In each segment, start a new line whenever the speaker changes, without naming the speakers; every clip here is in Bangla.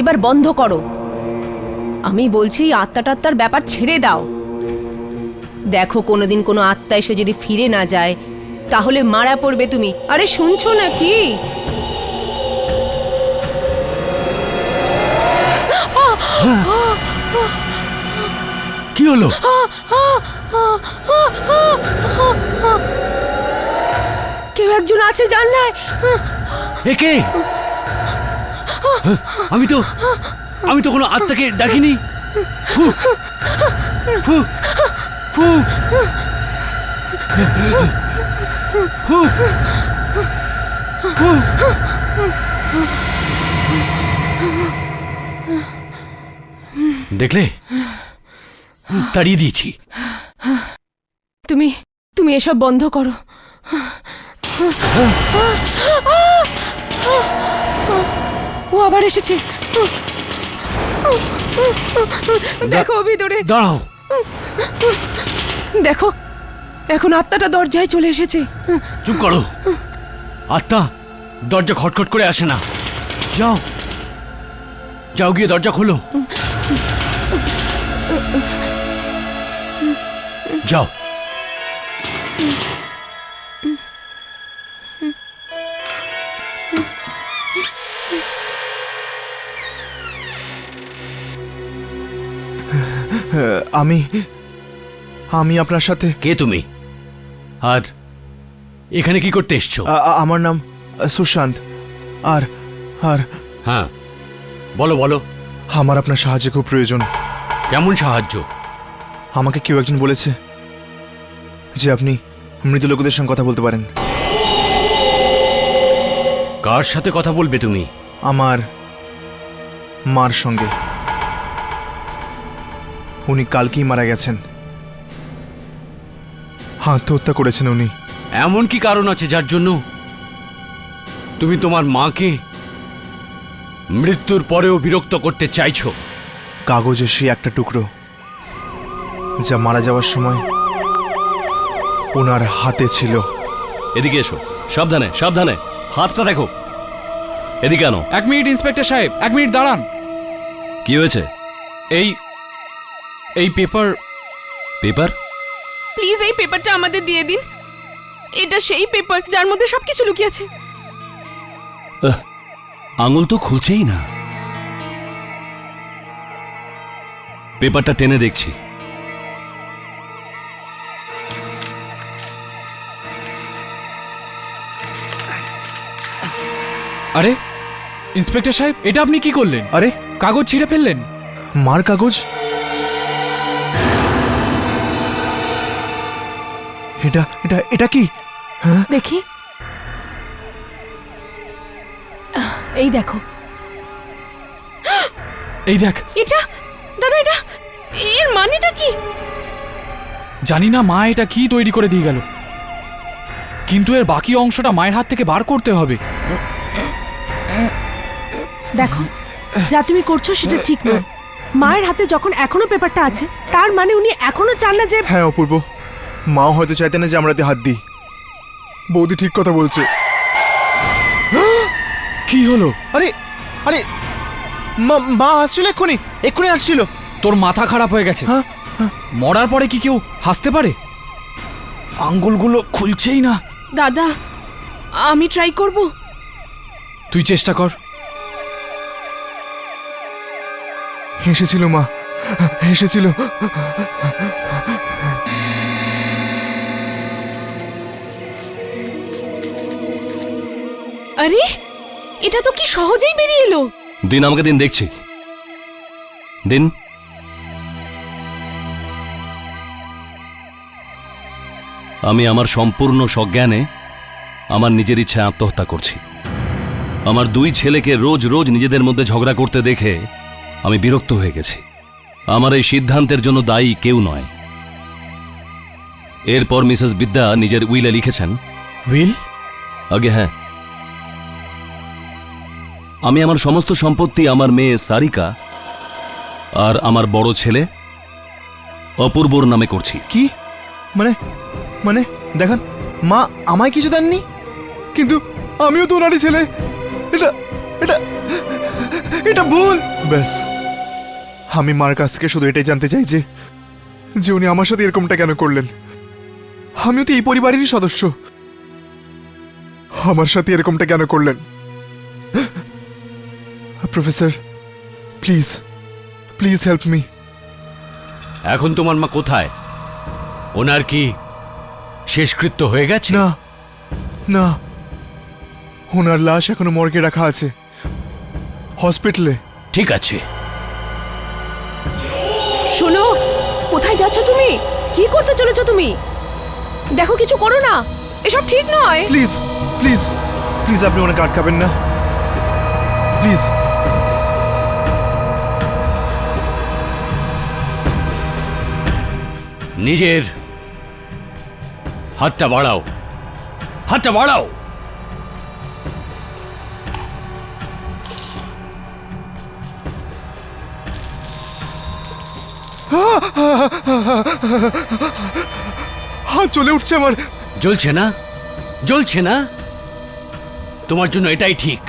এবার বন্ধ করো। আমি বলছি আত্মাটাত্মার ব্যাপার ছেড়ে দাও। দেখো কোনোদিন কোনো আত্মা এসে যদি ফিরে না যায় তাহলে মারা পড়বে তুমি। আরে শুনছো নাকি?
কি হলো?
কেউ একজন আছে জানলায়।
একে? আমি তো কোনো আত্মাকে ডাকিনি। ফু, ফু, ফু, ফু, ফু। দেখলে, তাড়িয়ে দিয়েছি।
তুমি তুমি এসব বন্ধ করো। ও আবার এসেছে। দেখো ভিতরে।
দাঁড়াও।
দেখো এখন আত্মাটা দরজায় চলে এসেছে।
চুপ করো। আত্মা দরজা খটখট করে আসে না। যাও, যাও গিয়ে দরজা খোলো। যাও।
আমি আপনার সাথে।
কে তুমি? আর এখানে কি করতে এসছো?
আমার নাম সুশান্ত। আর আর
হ্যাঁ, বলো বলো।
আমার আপনার সাহায্য খুব প্রয়োজন।
কেমন সাহায্য?
আমাকে কেউ একজন বলেছে যে আপনি মৃত লোকদের সঙ্গে কথা বলতে পারেন।
কার সাথে কথা বলবে তুমি?
আমার মার সঙ্গে। উনি কালকেই মারা গেছেন। আত্মহত্যা করেছেন উনি।
এমন কি কারণ আছে যার জন্য তুমি তোমার মাকে মৃত্যুর পরেও বিরক্ত করতে চাইছো?
কাগজের সেই একটা টুকরো যা মারা যাওয়ার সময় ওনার হাতে ছিল।
এদিকে এসো। সাবধানে সাবধানে, হাতটা দেখো। এদিকে আনো।
1 মিনিট ইন্সপেক্টর সাহেব, 1 মিনিট দাঁড়ান।
কি হয়েছে?
এই পেপার।
পেপার?
প্লিজ এই পেপারটা আমাদের দিয়ে দিন। এটা সেই পেপার যার মধ্যে সবকিছু লুকিয়ে আছে।
আঙুল তো খুলছেই না। পেপারটা টেনে দেখছি।
আরে ইন্সপেক্টর সাহেব, এটা আপনি কি করলেন?
আরে
কাগজ ছিঁড়ে ফেললেন।
মার কাগজ? এটা এটা এটা কি?
দেখি। এই দেখো।
এই দেখ।
এটা দাদা, এটা এর মানেটা কি?
জানি না মা এটা কি তৈরি করে দিয়ে গেল, কিন্তু এর বাকি অংশটা মায়ের হাত থেকে বার করতে হবে।
দেখো, যা তুমি করছো সেটা ঠিক নয়। মায়ের হাতে যখন এখনো পেপারটা আছে, তার মানে উনি এখনো চান না যে।
হ্যাঁ অপূর্ব, মাও হয়তো চাইতেন না যে আমরা হাত দিই। বৌদি ঠিক কথা বলছে।
কি হলো?
আরে আরে মা আসছিল, এক্ষুনি আসছিল।
তোর মাথা খারাপ হয়ে গেছে।
হ্যাঁ,
মরার পরে কি কেউ হাসতে পারে? আঙ্গুলগুলো খুলছেই না।
দাদা আমি ট্রাই করব।
তুই চেষ্টা কর।
হেসেছিল মা, হেসেছিল।
আরে এটা তো কি সহজেই বেরিয়ে এলো।
দিন, আমাকে দিন, দেখছি। দিন। আমি আমার সম্পূর্ণ সজ্ঞানে আমার নিজের ইচ্ছায় আত্মহত্যা করছি। আমার 2 ছেলেকে রোজ রোজ নিজেদের মধ্যে ঝগড়া করতে দেখে আমি বিরক্ত হয়ে গেছি। আমার এই সিদ্ধান্তের জন্য দায়ী কেউ নয়। এরপর মিসেস বিদ্যা নিজের উইলে লিখেছেন।
উইল?
আগে হ্যাঁ, আমি আমার সমস্ত সম্পত্তি আমার মেয়ে সারিকা আর আমার বড় ছেলে অপূর্বর নামে করছি।
কি মানে? মানে দেখান, মা আমায় কিছু দেননি, কিন্তু আমিও তো ওনারই ছেলে। এটা এটা এটা ভুল। ব্যাস, আমি মার কাছ থেকে শুধু এটাই জানতে চাই যে উনি আমার সাথে এরকমটা কেন করলেন। আমিও তো এই পরিবারেরই সদস্য, আমার সাথে এরকমটা কেন করলেন? Professor, please please help me.
এখন তোমার মা কোথায়? ওনার কি শেষকৃত্য হয়ে গেছে?
না না, ওনার লাশ এখনো মর্গে রাখা আছে, হসপিটালে।
ঠিক আছে,
শোনো, কোথায় যাচ্ছ তুমি? কি করতে চলেছো তুমি? দেখো, কিছু করো না, এসব ঠিক নয়।
প্লিজ প্লিজ প্লিজ, আপনি ওনাকে আটকাবেন না, প্লিজ।
নিজের হাতটা বাড়াও, হাতটা বাড়াও।
হাত চলে উঠছে আমার।
জ্বলছে না? জ্বলছে না? তোমার জন্য এটাই ঠিক।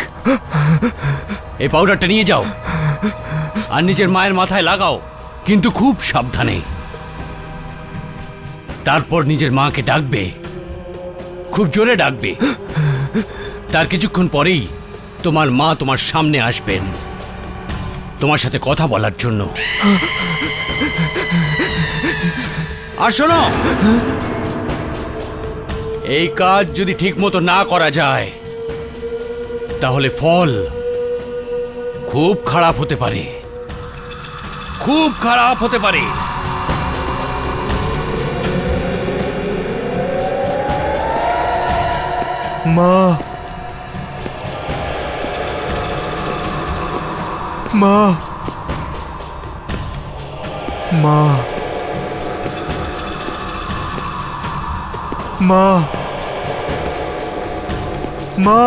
এই পাউডারটা নিয়ে যাও আর নিজের মায়ের মাথায় লাগাও, কিন্তু খুব সাবধানে। তারপর নিজের মাকে ডাকবে, খুব জোরে ডাকবে। তার কিছুক্ষণ পরেই তোমার মা তোমার সামনে আসবেন তোমার সাথে কথা বলার জন্য। আর শোনো, এই কাজ যদি ঠিক মতো না করা যায় তাহলে ফল খুব খারাপ হতে পারে, খুব খারাপ হতে পারে।
মা, মা, মা, মা, মা।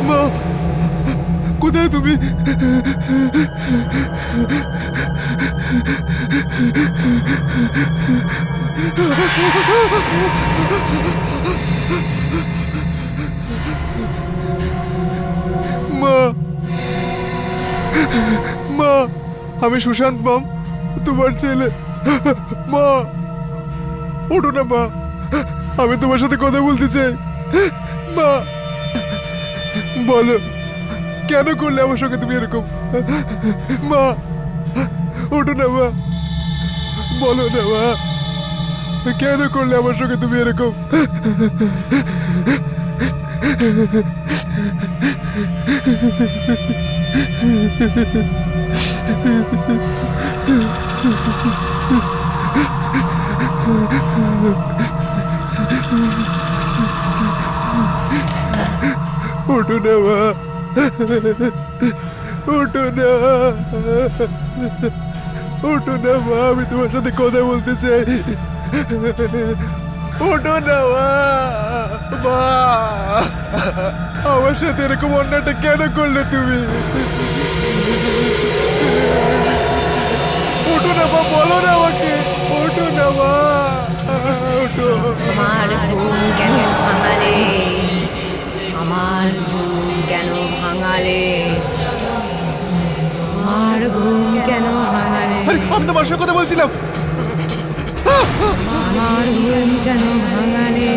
মা, কোথায় তুমি? মা, মা, আমি সুশান্ত মাম, তোমার ছেলে। মা, ওঠো না মা, আমি তোমার সাথে কথা বলতে চাই। মা, বলো, কেন করলে আমার সঙ্গে তুমি এরকম? মা, ওঠো না মা, বলো না মা, কেন করলে আমার সঙ্গে তুমি এরকম? ওঠো না মা, ওঠো না, ওঠো না মা, আমি তোমার সাথে কথা বলতে চাই। ওঠো না মা, মা, আমার সাথে এরকম অন্যায়টা কেন করলে তুমি? ওঠো না মা, বলো না আমাকে, ওঠো না মা, ওঠো।
আমার ঘুম কেন ভাঙালে? আমার ঘুম কেন ভাঙালে? আমার ঘুম কেন ভাঙালে?
আরে আমি তোমার সঙ্গে কথা বলছিলাম।
আমার ঘুম কেন ভাঙালে?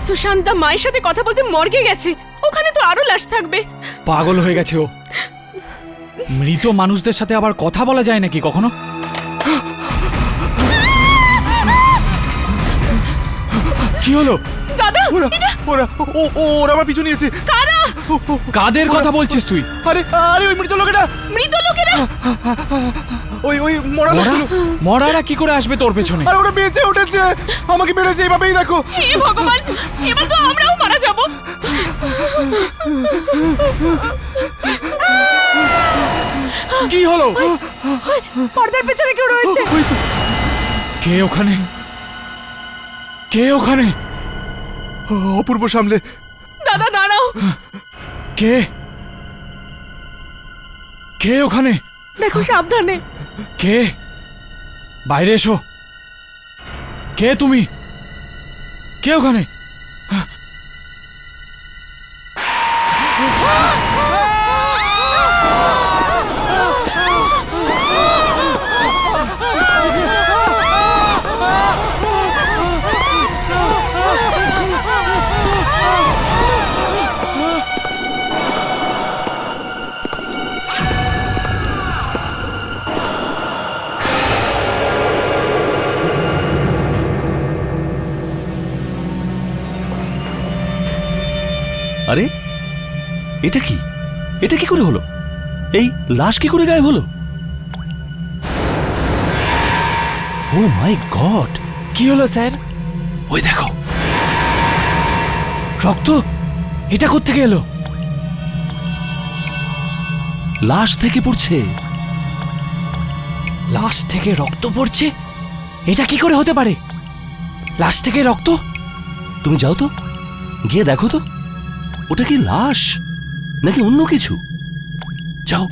সুশান্ত দা মায়ের সাথে কথা বলতে মর্গে গেছে, ওখানে তো আরো লাশ থাকবে।
পাগল হয়ে গেছে ও। মৃত মানুষদের সাথে আবার কথা বলা যায় নাকি কখনো? কি হলো?
দাদা,
ওরা ওরা ওরা আমার পিছু নিয়েছে।
কারা?
কাদের কথা বলছিস তুই?
আরে আরে ওই মৃত লোকেরা,
মৃত লোকেরা?
ওই মরা লোকগুলো।
মরারা কি করে আসবে তোর পেছনে?
আর ওরা বেঁচে উঠেছে, আমাকে মেরেছে এইভাবেই দেখো।
হে ভগবান, এবার তো আমরাও মারা যাব।
কি হলো?
পর্দার পেছনে কেউ রয়েছে।
কে ওখানে? কে ওখানে?
অপূর্ব সামলে।
দাদা দাঁড়াও।
কে? কে ওখানে?
দেখো সাবধানে।
কে? বাইরে এসো। কে তুমি? কে ওখানে?
আরে এটা কি? এটা কি করে হলো? এই লাশ কি করে গায়েব হলো? ও মাই গড!
কি হলো স্যার?
ওই দেখো,
রক্ত? এটা কোত্থেকে এলো?
লাশ থেকে পড়ছে।
লাশ থেকে রক্ত পড়ছে? এটা কি করে হতে পারে? লাশ থেকে রক্ত?
তুমি যাও তো, গিয়ে দেখো তো, ওটা কি লাশ নাকি অন্য কিছু? যাও।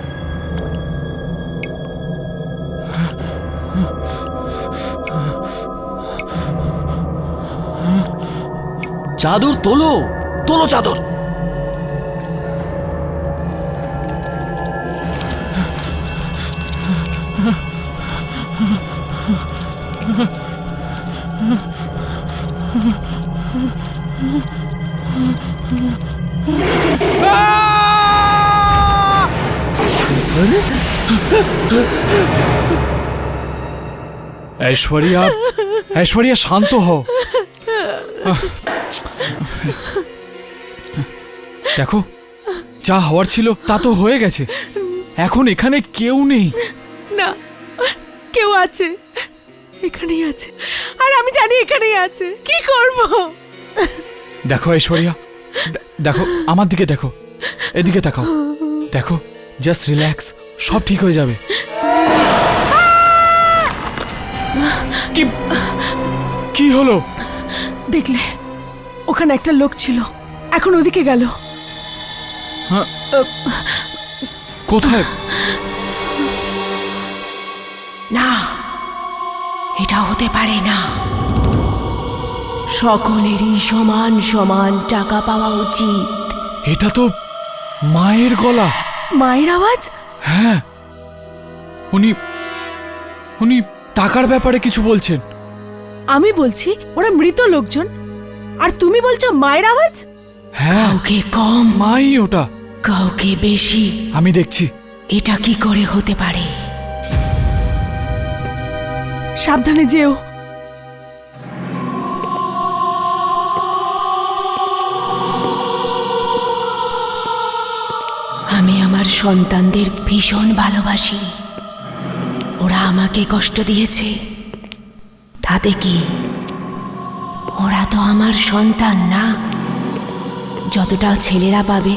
চাদর তোলো, তোলো চাদর।
ऐश्वर्या, ऐश्वर्या शांत হও। দেখো, যা হওয়ার ছিল তা তো হয়ে গেছে। এখন এখানে কেউ নেই।
না, কেউ আছে, এখানেই আছে, আর আমি জানি এখানেই আছে। কি করব?
দেখো ঐশ্বরিয়া, দেখো আমার দিকে, দেখো এদিকে তাকাও, দেখো, জাস্ট রিল্যাক্স, সব ঠিক হয়ে যাবে। কি কি হলো?
দেখলে, ওখানে একটা লোক ছিল, এখন ওদিকে গেল।
হ্যাঁ, কোথায়?
না, এটা হতে পারে না। সকলেরই সমান সমান টাকা পাওয়া উচিত।
এটা তো মায়ের গলা।
মায়ের আওয়াজ?
হ্যাঁ, উনি উনি টাকার ব্যাপারে কিছু বলছেন।
আমি বলছি ওরা মৃত লোকজন, আর তুমি বলছো মায়ের আওয়াজ?
হ্যাঁ,
কাউকে কম,
মাই ওটা।
কাউকে বেশি।
আমি দেখছি।
এটা কি করে হতে পারে?
সাবধানে যেও।
আমি আমার সন্তানদের ভীষণ ভালোবাসি। ওরা আমাকে কষ্ট দিয়েছে, তাতে কি? ওরা তো আমার সন্তান না। যতটা ছেলেরা পাবে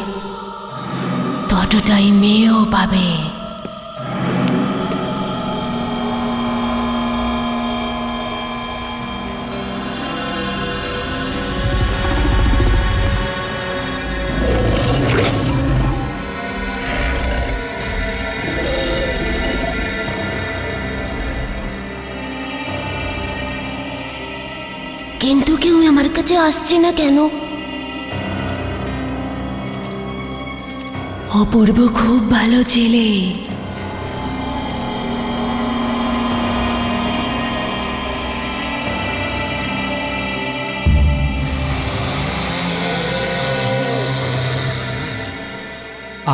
ততটাই মেয়েও পাবে। কিন্তু কেউ আমার কাছে আসছে না কেন? অপূর্ব খুব ভালো ছেলে।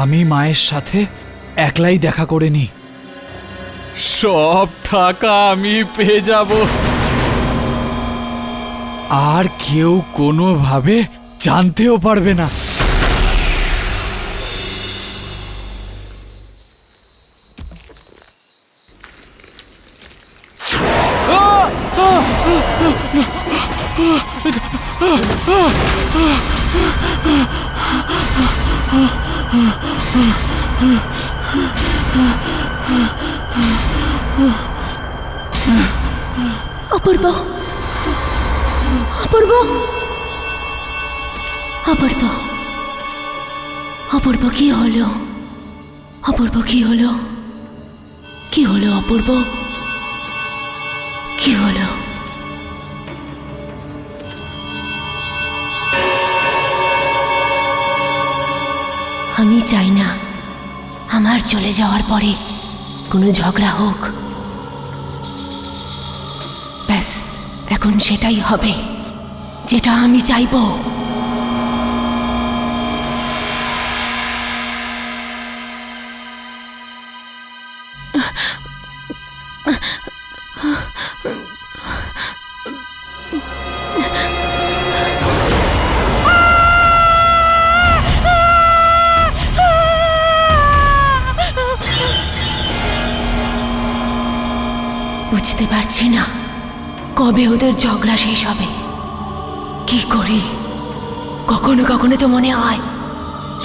আমি মায়ের সাথে একলাই দেখা করে নি, সব টাকা আমি পেয়ে যাব, আর কেউ কোনোভাবে জানতেও পারবে না।
অপূর্ব, অপূর্ব, অপূর্ব, অপূর্ব, কি হলো? অপূর্ব, কি হলো? কি হলো অপূর্ব? কি হলো? আমি চাই না আমার চলে যাওয়ার পরে কোনো ঝগড়া হোক। ব্যাস, এখন সেটাই হবে যেটা আমি চাইবো। বুঝতে পারছি না কবে ওদের ঝগড়া শেষ হবে। কি করি? কখনো কখনো তো মনে হয়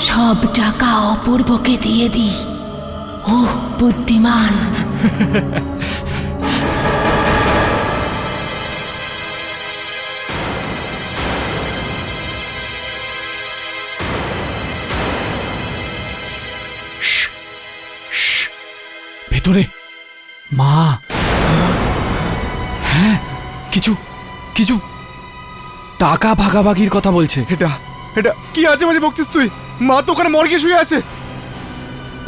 সব টাকা অপূর্বকে দিয়ে দিই। ও বুদ্ধিমান।
ভেতরে মা। হ্যাঁ, কিছু কিছু টাকা ভাগাভাগির কথা বলছে।
এটা এটা কি আজে বাজে বকছিস তুই? মা তো ওখানে মর্গে শুয়ে আছে।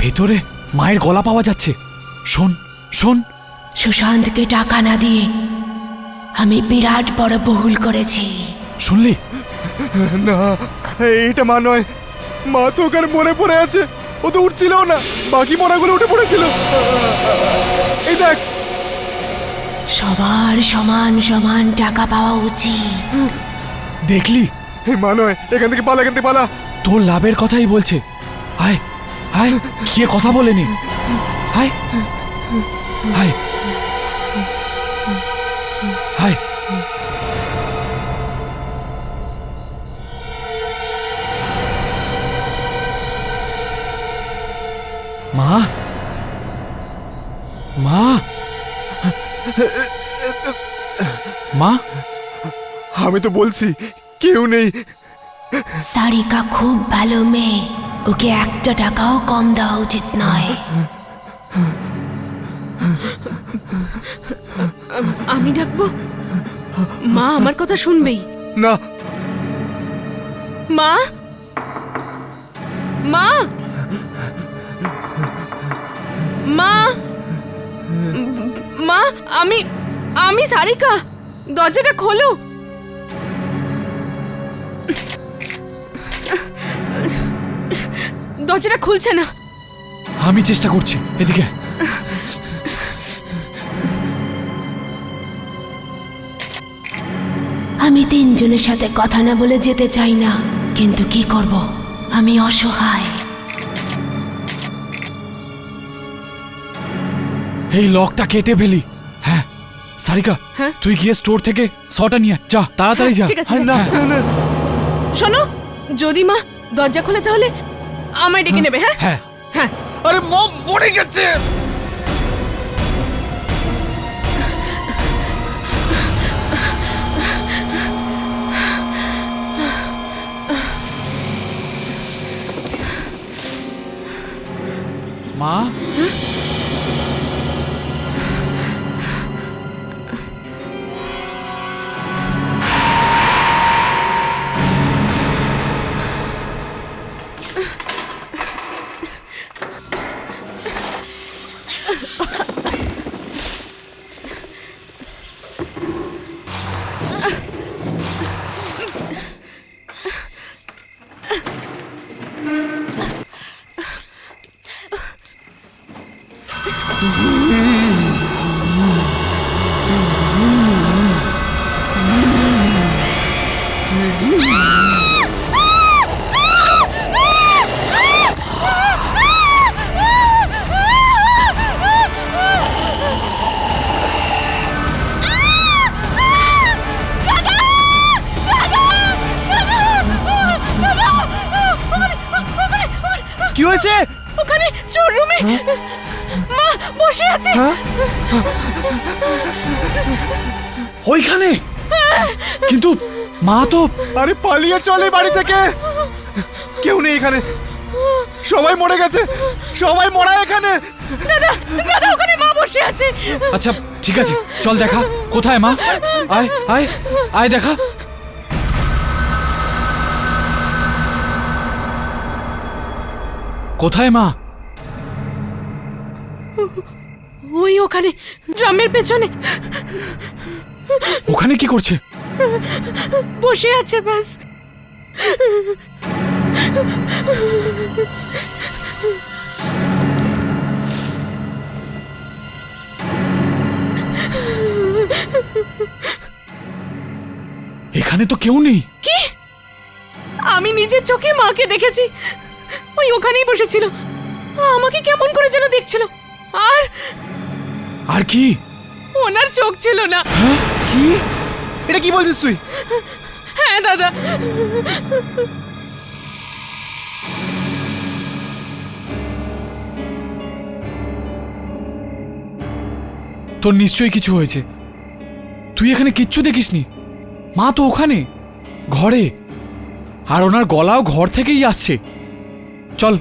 ভেতরে মায়ের গলা পাওয়া যাচ্ছে। শোন শোন।
সুশান্তকে টাকা না দিয়ে আমি বিরাট বড় ভুল করেছি।
শুনলি?
না, এটা মা নয়। মা তো ওখানে মরে পড়ে আছে। ও তো উঠছিল না, বাকি মরাগুলো উঠে পড়েছিল। এই দেখ।
সবার সমান সমান টাকা পাওয়া উচিত।
দেখলি?
এই মা নয়, এখান থেকে পালা, এখান থেকে পালা।
তোর লাভের কথাই বলছে। আয় আয়, গিয়ে কথা বলে নি। আয় আয় আয়। মা, মা, মা।
আমি তো বলছি কেউ নেই।
সারিকা খুব ভালো মেয়ে, ওকে একটা টাকাও কম দেওয়া উচিত নয়।
আমি ডাকবো? মা আমার কথা শুনবেই।
না,
মা, মা, মা, মা, আমি সারিকা। দরজাটা খোলো। দরজাটা খুলছে না।
আমি চেষ্টা করছি, এদিকে।
আমি তিনজনের সাথে কথা না বলে যেতে চাই না, কিন্তু কি করব, আমি অসহায়।
এই লকটা কেটে ফেলি। হ্যাঁ সারিকা,
হ্যাঁ?
তুই গিয়ে স্টোর থেকে সটা নিয়ে আয়। যা তাড়াতাড়ি যা।
ঠিক আছে,
না না না
শোনো, যদি মা দরজা খোলে তাহলে আমায় ডেকে নেবে। হ্যাঁ
হ্যাঁ
হ্যাঁ।
আরে মম মরে গেছে।
মা,
কি হয়েছে?
ওখানে স্টোর রুমে মা বসে আছে।
ওইখানে? কিন্তু মা তো।
আরে পালিয়ে চলে বাড়ি থেকে। কেউ নেই এখানে, সবাই মরে গেছে, সবাই মরা এখানে।
দাদা দাদা, ওখানে মা বসে আছে।
আচ্ছা ঠিক আছে, চল দেখা কোথায় মা। আয় আয় আয় দেখা। কোথায় মা?
ওই ওখানে ড্রামের পেছনে
ওখানে কি করছে?
বসে আছে ব্যাস।
এখানে তো কেউ নেই।
কি? আমি নিজের চোখে মাকে দেখেছি, ওই ওখানেই বসেছিল, আমাকে কেমন করে যেন দেখছিল। আর
আর কি?
ওনার চোখ ছিল না।
কি? এটা কি বলছিস তুই?
হ্যাঁ দাদা।
তোর নিশ্চয়ই কিছু হয়েছে, তুই এখানে কিচ্ছু দেখিসনি। মা তো ওখানে ঘরে, আর ওনার গলাও ঘর থেকেই আসছে। চল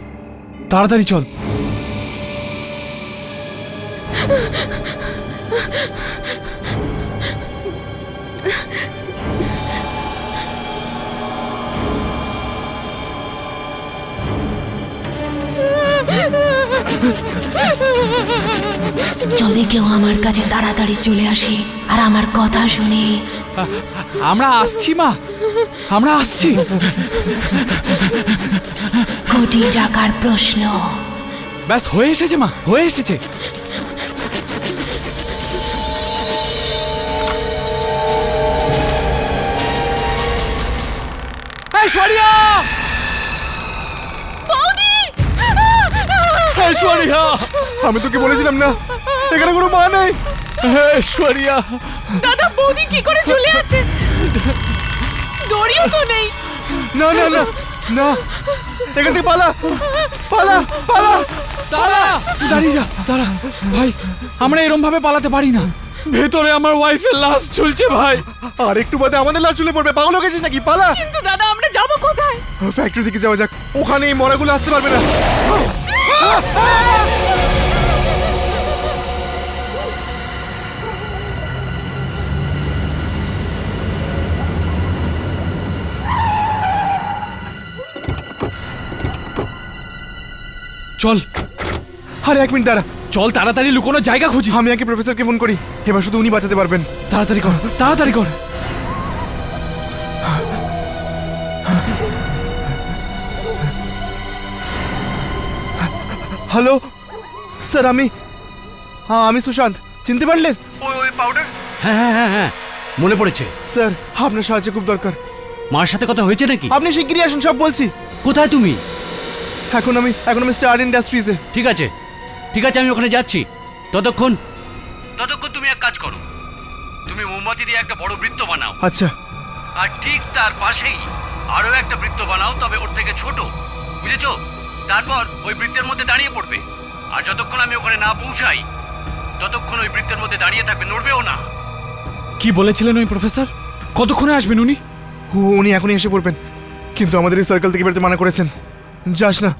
তাড়াতাড়ি চল।
যদি কেউ আমার কাছে তাড়াতাড়ি চলে আসে আর আমার কথা শুনে।
আমরা আসছি মা, আমরা আসছি।
কোটি টাকার প্রশ্ন।
ব্যাস হয়ে এসেছে মা, হয়ে এসেছে। ঐশ্বরিয়া! ঐশ্বরিয়া!
আমি তোকে বলেছিলাম না এখানে কোনো মা নেই।
ঐশ্বরিয়া!
দাদা, বৌদি কি করে চলে আছে? দড়িও তো নেই।
না না না না, এখান থেকে পালা পালা পালা।
দাঁড়া, দাঁড়িয়ে যা, দাঁড়া ভাই, আমরা এরম ভাবে পালাতে পারি না। ভেতরে আমার ওয়াইফের লাশ ঝুলছে ভাই।
আর একটু বাদে আমাদের লাশ চলে পড়বে। পাগল হয়ে গেছিস নাকি? পালা।
কিন্তু দাদা, আমরা যাব কোথায়?
ফ্যাক্টরি দিকে যাওয়া যাক, ওখানে এই মরাগুলো আসতে পারবে না।
চল।
আরে এক মিনিট দাঁড়া,
চল তাড়াতাড়ি লুকোনোর জায়গা খুঁজি।
আমি আগে প্রফেসরকে ফোন করি, এবার শুধু উনি বাঁচাতে পারবেন।
তাড়াতাড়ি কর, তাড়াতাড়ি কর।
হ্যালো স্যার, আমি সুশান্ত, চিনতে পারলেন? ওই পাউডার।
হ্যাঁ হ্যাঁ হ্যাঁ হ্যাঁ, মনে পড়েছে।
স্যার আপনার সাহায্য খুব দরকার।
মার সাথে কথা হয়েছে নাকি?
আপনি শিগগিরই আসুন, সব বলছি।
কোথায় তুমি?
এখন আমি স্টার ইন্ডাস্ট্রিজে।
ঠিক আছে ঠিক আছে, আমি ওখানে যাচ্ছি। ততক্ষণ তুমি এক কাজ করো, তুমি মোমবাতি দিয়ে একটা বড় বৃত্ত বানাও,
আচ্ছা
আর ঠিক তার পাশেই আরো একটা বৃত্ত বানাও, তবে ওর থেকে ছোট, বুঝেছো? তারপর ওই বৃত্তের মধ্যে দাঁড়িয়ে পড়বে, আর যতক্ষণ আমি ওখানে না পৌঁছাই ততক্ষণ ওই বৃত্তের মধ্যে দাঁড়িয়ে থাকবে, নড়বেও না।
কি বলেছিলেন ওই প্রফেসর? কতক্ষণে আসবেন উনি?
উনি এখনই এসে পড়বেন, কিন্তু আমাদের এই সার্কেল থেকে বেরোতে মানা করেছেন। যাস না।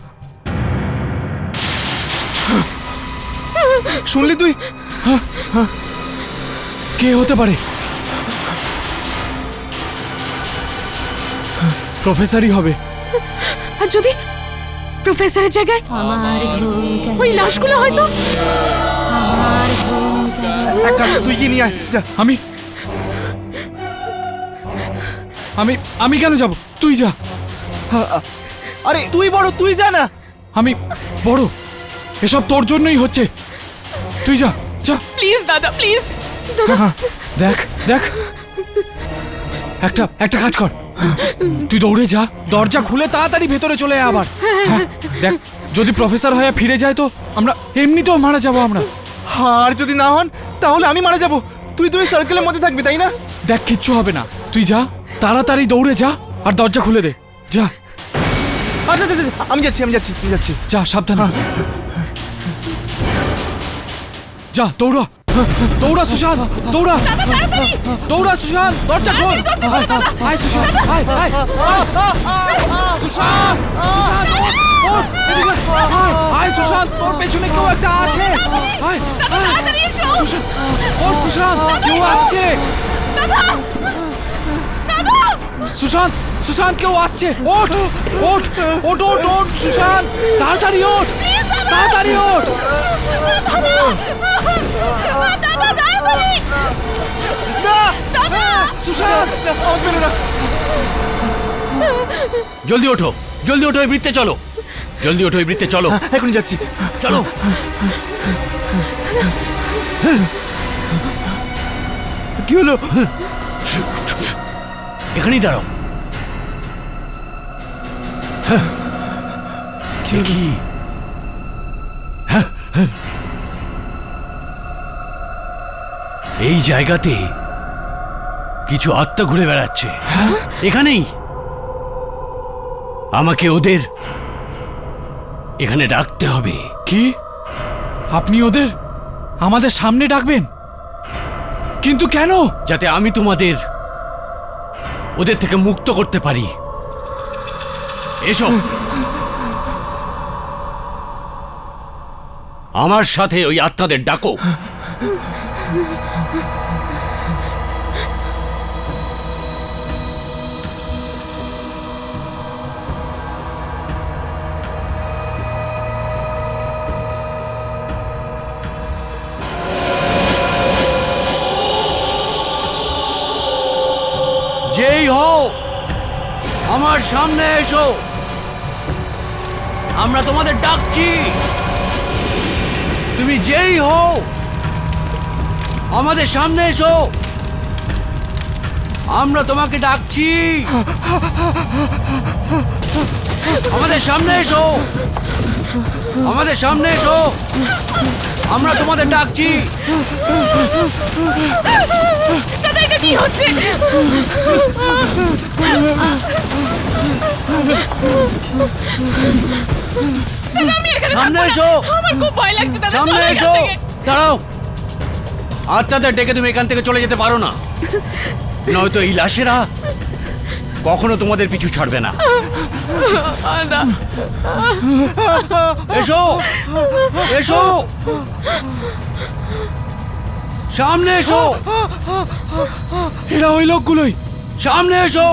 শুনলি তুই?
কে হতে পারে? প্রফেসরই হবে।
আর যদি প্রফেসরের জায়গায় ওই লাশগুলো হয়তো।
এক কাজ কর, তুই কি নিয়ে আয় যা।
আমি আমি আমি কেন যাব? তুই যা।
আরে তুই বড়, তুই যা না।
আমি বড়, এসব তোর জন্যই হচ্ছে। তুই যা যা।
প্লিজ দাদা, প্লিজ দাদা।
দেখ দেখ, একটা কাজ কর, তুই দৌড়ে যা, দরজা খুলে তাড়াতাড়ি ভেতরে চলে আয় আবার। হ্যাঁ, দেখ যদি প্রফেসর হয়ে ফিরে যায় তো আমরা এমনিতেও মারা যাবো আমরা।
আর যদি না হন তাহলে আমি মারা যাব। তুই সার্কেলের মধ্যে থাকবি, তাই না?
দেখ কিচ্ছু হবে না, তুই যা, তাড়াতাড়ি দৌড়ে যা আর দরজা খুলে দে। যা
আচ্ছা আচ্ছা আচ্ছা, আমি যাচ্ছি।
যা, সাবধানে যা। দৌড়া দৌড়া সুশান্ত, দৌড়া দৌড়া সুশান্ত, দরজা খোল। আয় সুশান্ত, আয় আয়। সুশান্ত, সুশান্ত ওঠ, এদিকে আয়। আয় সুশান্ত, তোর পেছনে কেউ একটা আছে। আয় আয় সুশান্ত, ওঠ সুশান্ত, কেউ আসছে। সুশান্ত, সুশান্ত কেউ আসছে। ওঠ ওঠ ওঠ ওঠ ওঠ সুশান্ত, তাড়াতাড়ি ওঠ, তাড়াতাড়ি ওঠ। সুশান্ত,
জলদি ওঠো, জলদি ওঠো, ওই বৃত্তে চলো, জলদি ওঠো, ওই বৃত্তে চলো,
এখনই যাচ্ছি।
চলো।
কি হলো?
এখানেই দাঁড়াও। কি? এই জায়গাতে কিছু আত্মা ঘুরে বেড়াচ্ছে। এখানেই আমাকে ওদের এখানে ডাকতে হবে।
কি? আপনি ওদের আমাদের সামনে ডাকবেন? কিন্তু কেন?
যাতে আমি তোমাদের ওদের থেকে মুক্ত করতে পারি। এসো আমার সাথে ওই আত্মাদের ডাকো। যেই হও আমার সামনে এসো, আমরা তোমাদের ডাকছি। তুমি যেই হও আমাদের সামনে এসো, আমরা তোমাকে ডাকছি। আমাদের সামনে এসো, আমাদের সামনে এসো, আমরা তোমাদের ডাকছি।
দাদা এটা কি হচ্ছে? দাদা আমি এখানে
সামনে এসো,
আমার খুব ভয় লাগছে দাদা।
সামনে
চলো এখান
এসো।
থেকে।
দাঁড়াও, আত্মাদের ডেকে তুমি এখান থেকে চলে যেতে পারো না, নয়তো এই লাশেরা কখনো তোমাদের পিছু ছাড়বে না।
দাদা
এসো এসো, সামনে এসো,
এরা ওই লোকগুলোই।
সামনে এসো।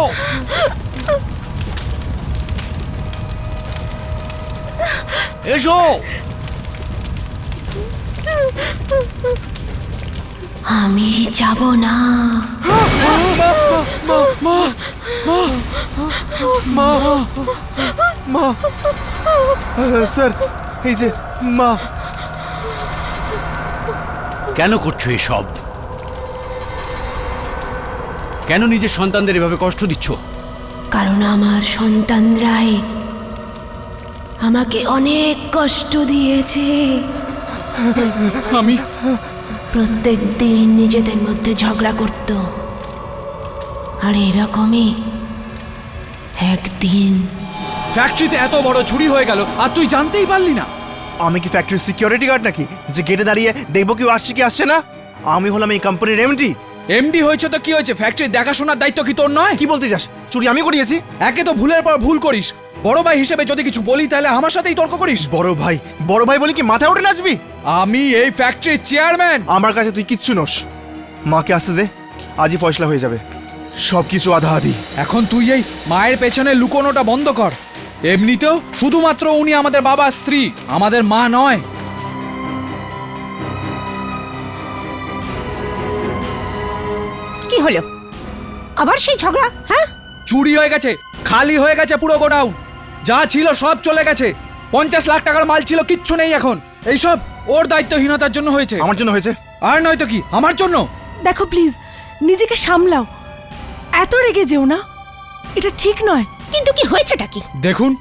এসো।
আমি যাব না।
মা, স্যার এই যে মা।
কেন করছো এসব? কেন নিজের সন্তানদের এভাবে কষ্ট দিচ্ছ?
কারণ আমার সন্তানরাই আমাকে অনেক কষ্ট দিয়েছে।
আমি
প্রত্যেক দিন নিজেদের মধ্যে ঝগড়া করত, আর এরকমই একদিন
ফ্যাক্টরিতে এত বড় চুরি হয়ে গেল আর তুই জানতেই পারলি না?
আমি কি ফ্যাক্টরির সিকিউরিটি গার্ড নাকি যে গেটে দাঁড়িয়ে দেখবো কেউ আসছে কি আসছে না? আমি হলাম এই কোম্পানির এমডি।
এমডি হয়েছে তো কি হয়েছে, ফ্যাক্টরির দেখাশোনার দায়িত্ব কি তোর নয়?
কি বলতে চাস? চুরি আমি করিয়েছি?
একে তো ভুলের পর ভুল করিস, বড় ভাই হিসেবে যদি কিছু বলি তাহলে আমার সাথেই তর্ক করিস।
বড় ভাই বলি কি মাথায় উঠে নাচবি?
আমি এই ফ্যাক্টরির চেয়ারম্যান।
আমার কাছে তুই কিচ্ছু নস। মাকে আসতে দে, আজই ফয়সলা হয়ে যাবে, সবকিছু আধা আধি।
এখন তুই এই মায়ের পেছনে লুকোনোটা বন্ধ কর। এমনিতেও শুধুমাত্র উনি আমাদের বাবা স্ত্রী, আমাদের মা নয়।
কি হলো আবার সেই ঝগড়া? হ্যাঁ,
চুরি হয়ে গেছে, খালি হয়ে গেছে পুরো গোডাউন, যা ছিল সব চলে গেছে। 50 লাখ টাকার মাল ছিল, কিচ্ছু নেই এখন। এইসব ওর দায়িত্বহীনতার জন্য হয়েছে।
আমার জন্য হয়েছে?
আর নয়তো কি, আমার জন্য।
দেখো প্লিজ, নিজেকে সামলাও, এত রেগে যেও না, এটা ঠিক নয়।
কিন্তু কি হয়েছেটা কি?
দেখুন,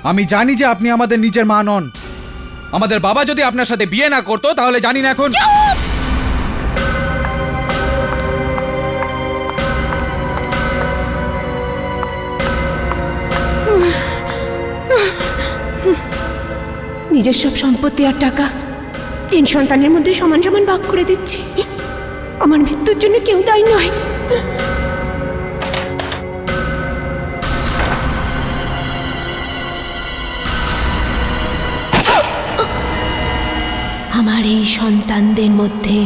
আমি জানি যে আপনি আমাদের নিজের মা নন। আমাদের বাবা যদি আপনার সাথে বিয়ে না করতো তাহলে জানি না এখন।
নিজের সব সম্পত্তি আর টাকা 3 সন্তানের মধ্যে সমান সমান ভাগ করে দিচ্ছি। আমার মৃত্যুর জন্য কেউ দায়ী নয়।
আমার এই সন্তানদের মধ্যে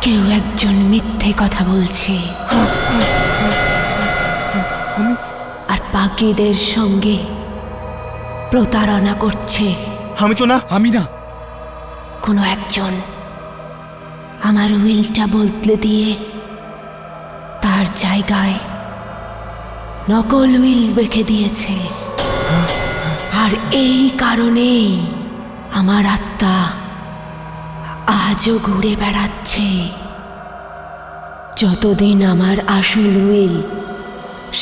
কেউ একজন মিথ্যে কথা বলছে, আর বাকিদের সঙ্গে প্রতারণা করছে।
আমি তো না।
আমি না।
কোনো একজন আমার উইলটা বদলে দিয়ে তার জায়গায় নকল উইল রেখে দিয়েছে, আর এই কারণেই আমার আত্মা আজও ঘুরে বেড়াচ্ছে। যতদিন আমার আসল উইল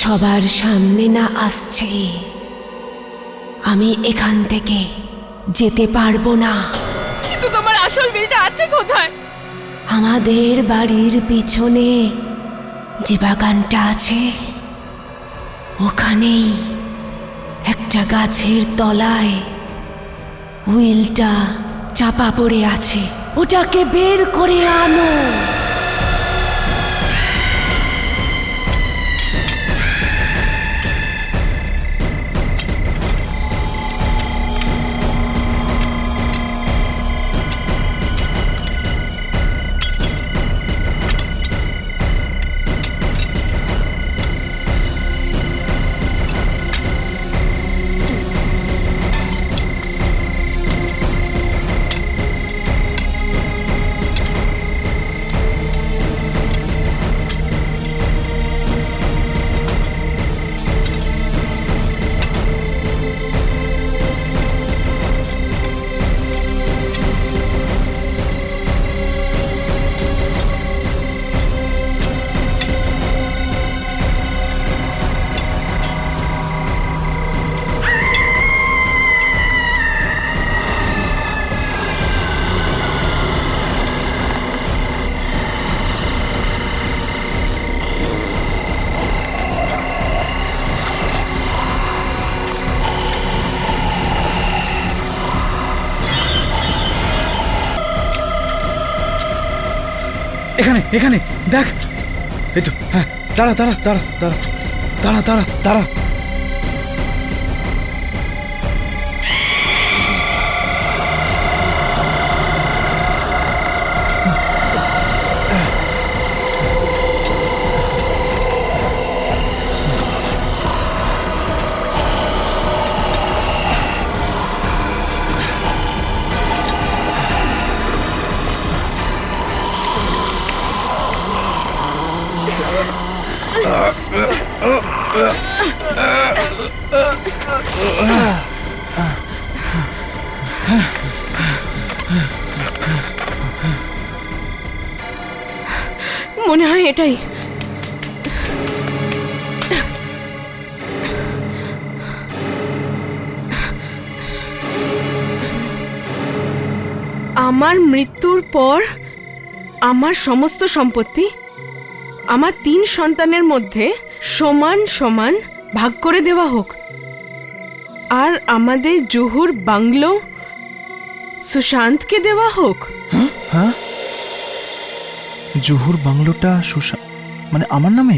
সবার সামনে না আসছে, আমি এখান থেকে যেতে পারবো না।
কিন্তু তোমার আসল বিলটা আছে কোথায়?
আমাদের বাড়ির পিছনে যে বাগানটা আছে, ওখানেই একটা গাছের তলায় উইলটা চাপা পড়ে আছে। ওটাকে বের করে আনো।
এখানে এখানে দেখ, এই তো। হ্যাঁ, দাঁড়া দাঁড়া দাঁড়া দাঁড়া দাঁড়া দাঁড়া দাঁড়া।
মনে হয় এটাই। আমার মৃত্যুর পর আমার সমস্ত সম্পত্তি আমার 3 সন্তানের মধ্যে সমান সমান ভাগ করে দেওয়া হোক, আর আমাদের জুহুর বাংলো সুশান্তকে দেওয়া হোক।
হ্যাঁ, জুহুর বাংলোটা মানে আমার নামে?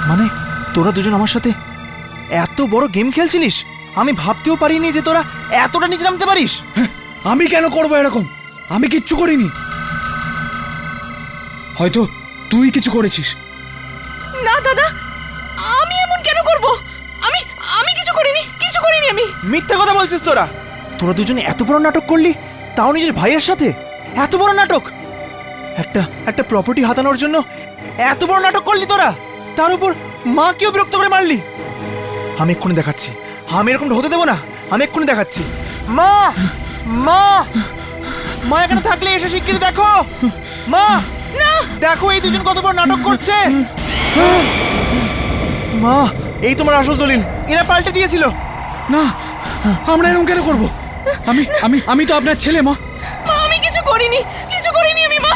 মানে তোরা দুজন আমার সাথে এত বড় গেম খেলছিলিস? আমি ভাবতেও পারিনি যে তোরা এতটা নিচে নামতে পারিস।
আমি কেন করবো এরকম? আমি কিচ্ছু করিনি। হয়তো তুই কিছু করেছিস।
না দাদা, আমি এমন কেন করব? আমি আমি কিছু করিনি, কিছু করিনি আমি।
মিথ্যা কথা বলছিস তোরা। তোরা দুজনে এত বড় নাটক করলি, তাও নিজের ভাইয়ের সাথে। এত বড় নাটক, একটা প্রপার্টি হাতানোর জন্য এত বড় নাটক করলি তোরা। তার উপর মাকেও বিরক্ত করে মারলি। আমি এক্ষুনি দেখাচ্ছি, আমি এরকম হতে দেবো না। আমি এক্ষুনি দেখাচ্ছি। মা মা মা এখানে থাকলে এসে শিগগিরই দেখো। মা দেখো এই দুজন কত বড় নাটক করছে। মা এই তোমার আসল দলিল, এরা পাল্টে দিয়েছিল।
না, আমরা এরকম কেন করবো? আমি আমি আমি তো আপনার ছেলে। মা,
আমি কিছু করিনি, কিছু করিনি আমি। মা,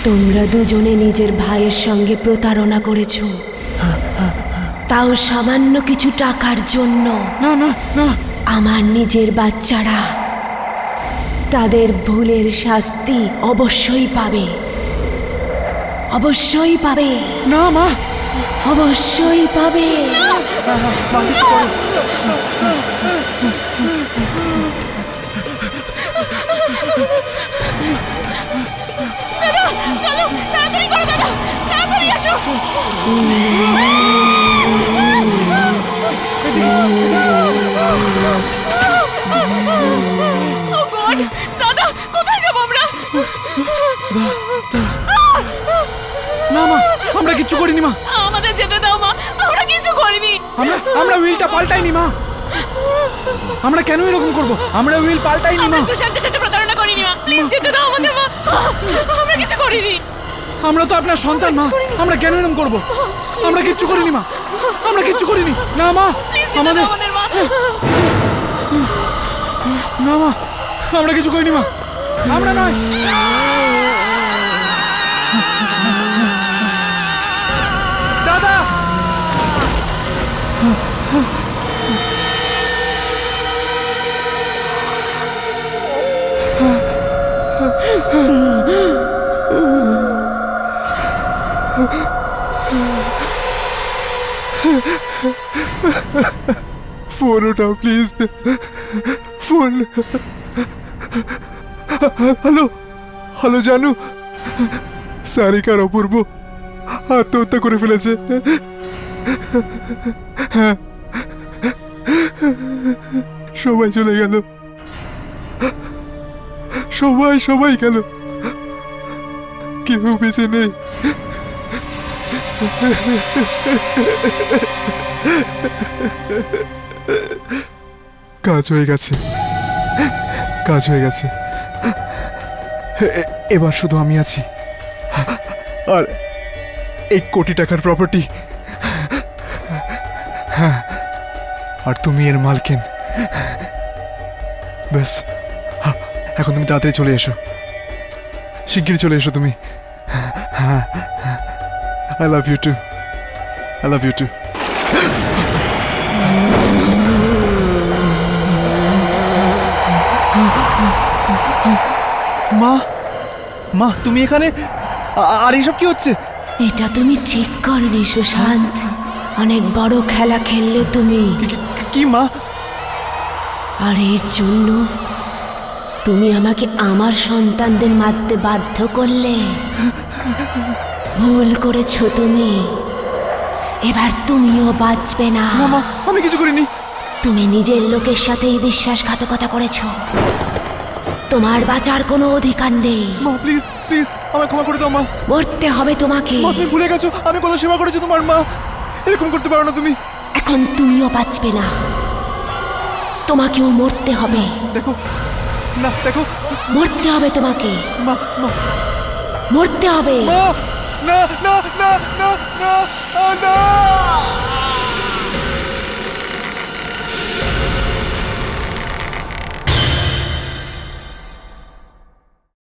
তোমরা দুজনে নিজের ভাইয়ের সঙ্গে প্রতারণা করেছো, তাও সামান্য কিছু টাকার জন্য।
না না না,
আমার নিজের বাচ্চারা তাদের ভুলের শাস্তি অবশ্যই পাবে, অবশ্যই পাবে।
না মা,
অবশ্যই পাবে।
চলো তাড়াতাড়ি করো দাদা, তাড়াতাড়ি আসো। ও গড, দাদা কোথায় যাবো আমরা?
না মা, আমরা কিচ্ছু করিনি মা।
আমাদের যেতে দাও মা, আমরা কিছু করিনি।
আমরা হুইলটা পাল্টাইনি মা। আমরা কেন এরকম করব? আমরা হুইল পাল্টাইনি মা।
আমরা সুশান্তের সাথে প্রতারণা করিনি মা, প্লিজ যেতে দাও আমাদের মা। আমরা কিছু করিনি।
আমরা তো আপনার সন্তান মা, আমরা কেন এরকম করব? আমরা কিচ্ছু করিনি মা, আমরা কিচ্ছু করিনি। না মা,
প্লিজ যেতে দাও আমাদের মা।
না মা, আমরা কিছু করিনি মা, আমরা নয়।
দাদা ফোন উঠাও প্লিজ, ফোন। হ্যালো হ্যালো জানু, সারিকার অপূর্ব আত্মহত্যা করে ফেলেছে। হ্যাঁ, সবাই চলে গেল, সবাই গেল, কেউ বেঁচে নেই। কাজ হয়ে গেছে, কাজ হয়ে গেছে। এবার শুধু আমি আছি, আর 1 কোটি টাকার প্রপার্টি। হ্যাঁ, আর তুমি এর মালকিন। ব্যাস, এখন তুমি তাড়াতাড়ি চলে এসো, শিগগিরই চলে এসো তুমি। হ্যাঁ, I love you too. I love you too. মা মা তুমি এখানে? আর এইসব কি হচ্ছে?
এটা তুমি ঠিক করনি সুশান্ত, অনেক বড় খেলা খেললে তুমি।
কি মা?
আর এর জন্য তুমি আমাকে আমার সন্তানদের মারতে বাধ্য করলে। ভুল করেছো তুমি, এবার তুমিও বাঁচবে না।
না মা, আমি কিছু করিনি।
তুমি নিজের লোকের সাথেই বিশ্বাসঘাতকতা করেছো, তোমার বাঁচার কোনো অধিকার নেই।
মা প্লিজ প্লিজ আমায় ক্ষমা করে দাও মা।
মরতে হবে তোমাকে।
মা তুমি ভুলে গেছো, আমি কত সেবা করেছি তোমার। মা এরকম করতে পারো না তুমি।
এখন তুমিও বাঁচবে না, তোমাকেও মরতে হবে।
দেখো না, দেখো
মরতে হবে তোমাকে।
মা মা
মরতে হবে।
মা, না না না না না না